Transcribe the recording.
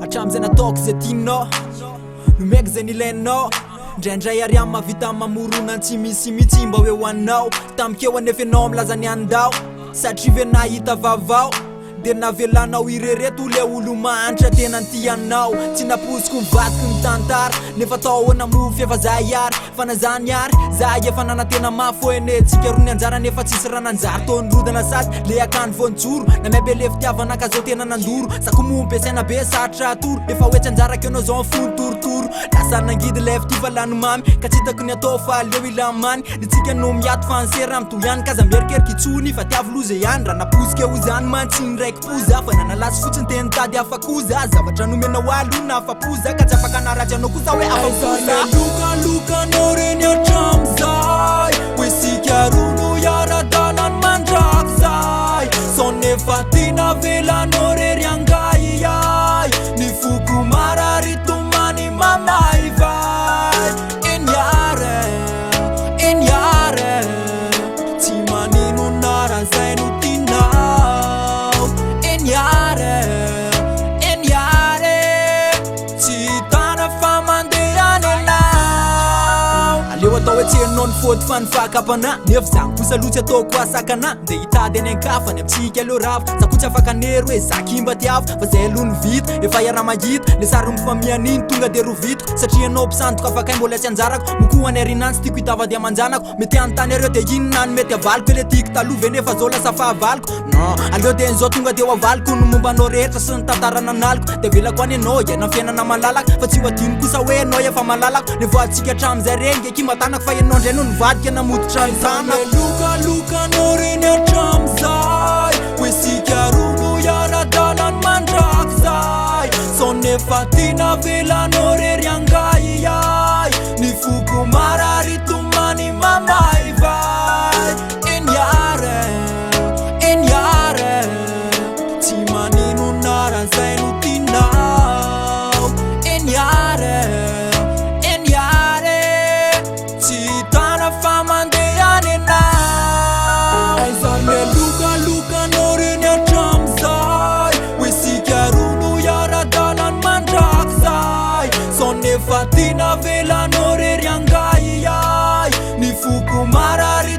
Hatramizay nataoko zay tianao, nomeko zay nilainao. Ndraindray ary amin'ny mahavita mamorona tsy misy mitsy mba hoe hoanao. Tamikeo anefa ianao milaza ny andao, satria ve nahita vavao de navelanao irereto le olo manitra tena tianao. Tsy naposiko mivadiky ny tantara nefa tao namofy efa zay ary fa nazany ary zay efa nanantena mafy ene. Tsika roa ny anjara nefa tsisy raha nanjary tonrodana sady le akany vonjoro na miabe le fitiavana ka zao tena nandoro. Sako mompesaina be sarotra atoro efa hoetsy anjaraka anao zao fony torotoro. Lasa nangidy le fity fa lany mamy ka tsy hitako ny atao fa leo ilamany. Nitsika no miato fa ansera amito ihany kaza mierikeriky itsony fa tiavy loza ihany raha naposika ho zany mantsiny raiky poza fa nanalasy fotsiny teny tady afakoza. Zavatra nomenao alona afapoza ka tsy afaka naratsy anao kosa hoe afapoza. Lokalokanao reny hatramizay hoe sika roa no iara-dalany mandraky zay. Sao nefa tina velanao rery angay ay ny foko marary tomany mamay vai. Enyare tsy manino nara zay no tinao. Enyare tsy tana fa mandehany anao. Aleo atao hoe tsy enao ny fody fa ny fakapana nefa zany kosa lotsy ataoko asakana. De hitady any ankafany amitsika aleo rava za ko tsy afaka nery hoe zakimba tiavo fa zay aloha ny vita efa iara mahita le sary mifamianiny tonga de rovitiko. Satria anao mpisandoka afaka mbola tsy anjarako moko any arinany tiako hitavady amanjanako. Mety anontany areo de inona ny mety avaliko le tiako taloha ve nefa zao lasa fahavaloko. Non aleo de nzao tonga de ho avaliko no mombanao rehetra sy ny tantarana analiko. De velako any anao iana fiainana malalaka fa tsy ho adino kosa hoe anao efa malalako. Le voatsika hatramizay reny geky matanako fa ianao ndray no nivadika namoditra izanako. Lokalokanao reny hatramizay hoe sika roa no iara-dalany mandraky zay. Sao nefa tina velanao rery angay ay ny foko marary tomany mamay vai. Enyare tsy manino nara zay no tinao. Enyare tsy tana fa mandehany anao. Aizany lokalokanao reny hatramizay hoe sika roa no iara-dalany mandraky zay. Sao nefa tina velanao rery angay ay ny foko marary